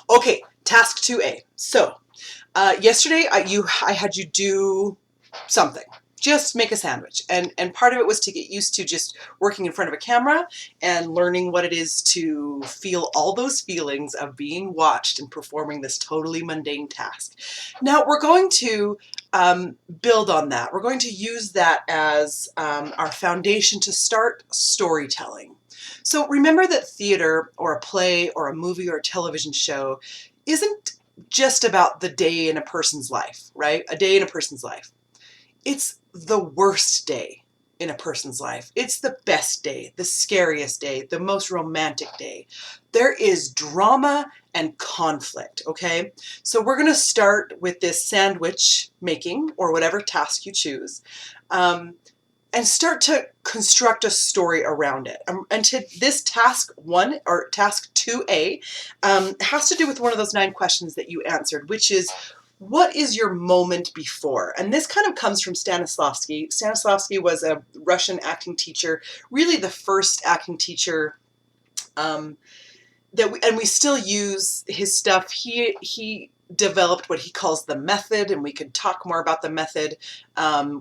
Okay, task 2A. So, yesterday I had you do something. Just make a sandwich. And part of it was to get used to just working in front of a camera and learning what it is to feel all those feelings of being watched and performing this totally mundane task. Now we're going to build on that. We're going to use that as our foundation to start storytelling. So remember that theater or a play or a movie or a television show isn't just about the day in a person's life, right? A day in a person's life. It's the worst day in a person's life. It's the best day, the scariest day, the most romantic day. There is drama and conflict, okay? So we're going to start with this sandwich making or whatever task you choose. And start to construct a story around it. And to this task 1 or task 2A has to do with one of those 9 questions that you answered, which is, what is your moment before? And this kind of comes from Stanislavski. Stanislavski was a Russian acting teacher, really the first acting teacher and we still use his stuff. He developed what he calls the method, and we could talk more about the method.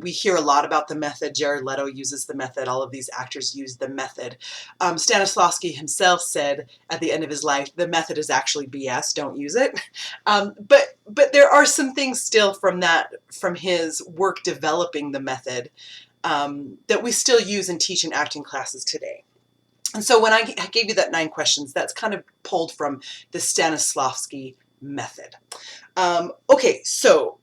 We hear a lot about the method. Jared Leto uses the method. All of these actors use the method. Stanislavski himself said at the end of his life, the method is actually BS, don't use it. But there are some things still from his work developing the method that we still use and teach in acting classes today. And so when I gave you that 9 questions, that's kind of pulled from the Stanislavski method. Okay, so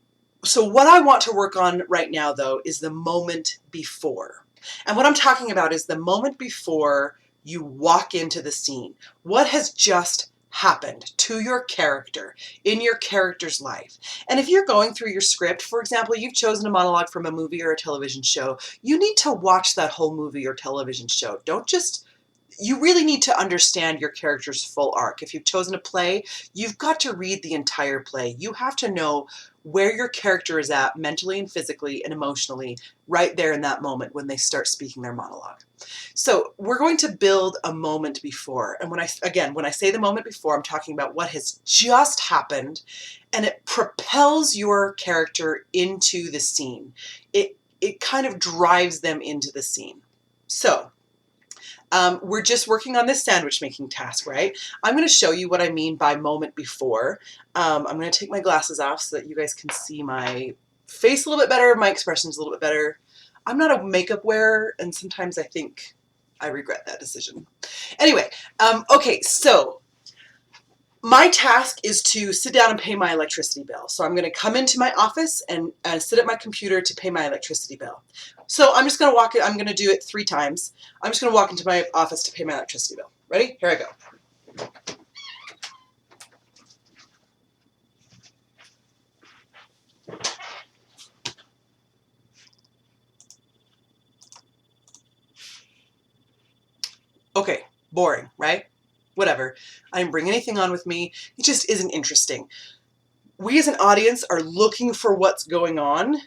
what I want to work on right now, though, is the moment before. And what I'm talking about is the moment before you walk into the scene. What has just happened to your character in your character's life? And if you're going through your script, for example, you've chosen a monologue from a movie or a television show, you need to watch that whole movie or television show. You really need to understand your character's full arc. If you've chosen a play, you've got to read the entire play. You have to know where your character is at mentally and physically and emotionally right there in that moment when they start speaking their monologue. So we're going to build a moment before. And when I say the moment before, I'm talking about what has just happened, and it propels your character into the scene. It kind of drives them into the scene. So we're just working on this sandwich making task, right? I'm going to show you what I mean by moment before. I'm going to take my glasses off so that you guys can see my face a little bit better, my expressions a little bit better. I'm not a makeup wearer, and sometimes I think I regret that decision. Anyway, okay, so my task is to sit down and pay my electricity bill. So I'm going to come into my office and sit at my computer to pay my electricity bill. So I'm just going to walk it. I'm going to do it 3 times. I'm just going to walk into my office to pay my electricity bill. Ready? Here I go. Okay, boring, right? Whatever. I didn't bring anything on with me. It just isn't interesting. We as an audience are looking for what's going on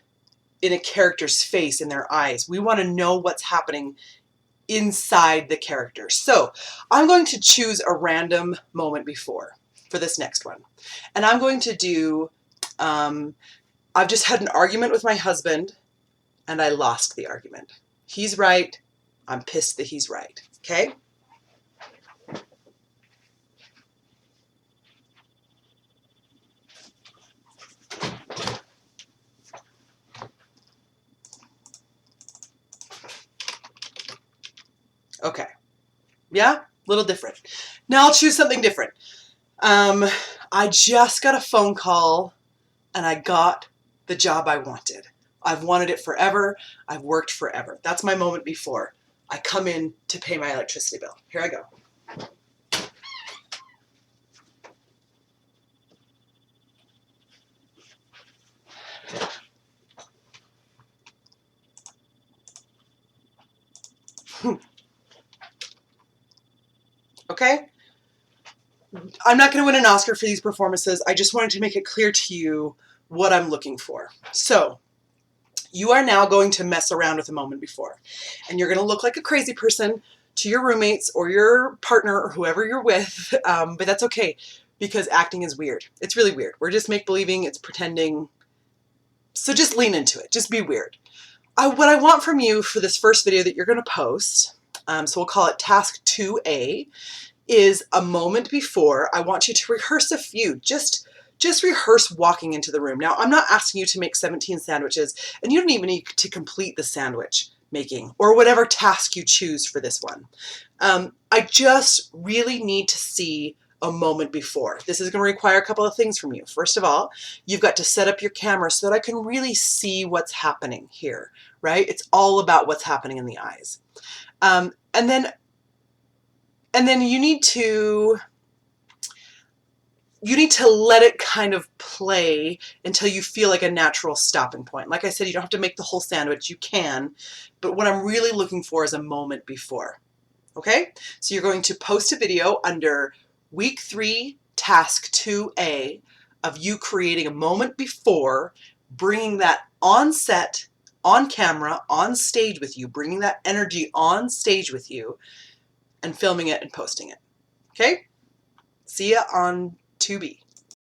in a character's face, in their eyes. We want to know what's happening inside the character. So I'm going to choose a random moment before for this next one. And I'm going to do, I've just had an argument with my husband and I lost the argument. He's right. I'm pissed that he's right. Okay? Okay. Yeah? A little different. Now I'll choose something different. I just got a phone call and I got the job I wanted. I've wanted it forever. I've worked forever. That's my moment before. I come in to pay my electricity bill. Here I go. Okay? I'm not going to win an Oscar for these performances. I just wanted to make it clear to you what I'm looking for. So, you are now going to mess around with a moment before. And you're going to look like a crazy person to your roommates or your partner or whoever you're with, but that's okay. because acting is weird. It's really weird. We're just make-believing, it's pretending. So just lean into it. Just be weird. What I want from you for this first video that you're going to post, so we'll call it task 2A, is a moment before. I want you to rehearse a few. Just rehearse walking into the room. Now, I'm not asking you to make 17 sandwiches, and you don't even need to complete the sandwich making or whatever task you choose for this one. I just really need to see a moment before. This is going to require a couple of things from you. First of all, you've got to set up your camera so that I can really see what's happening here, right? It's all about what's happening in the eyes. And then you need to let it kind of play until you feel like a natural stopping point. Like I said, you don't have to make the whole sandwich. You can, but what I'm really looking for is a moment before. Okay? So you're going to post a video under week 3, task 2A, of you creating a moment before, bringing that on set, on camera, on stage with you, bringing that energy on stage with you, and filming it and posting it. Okay? See ya on 2B.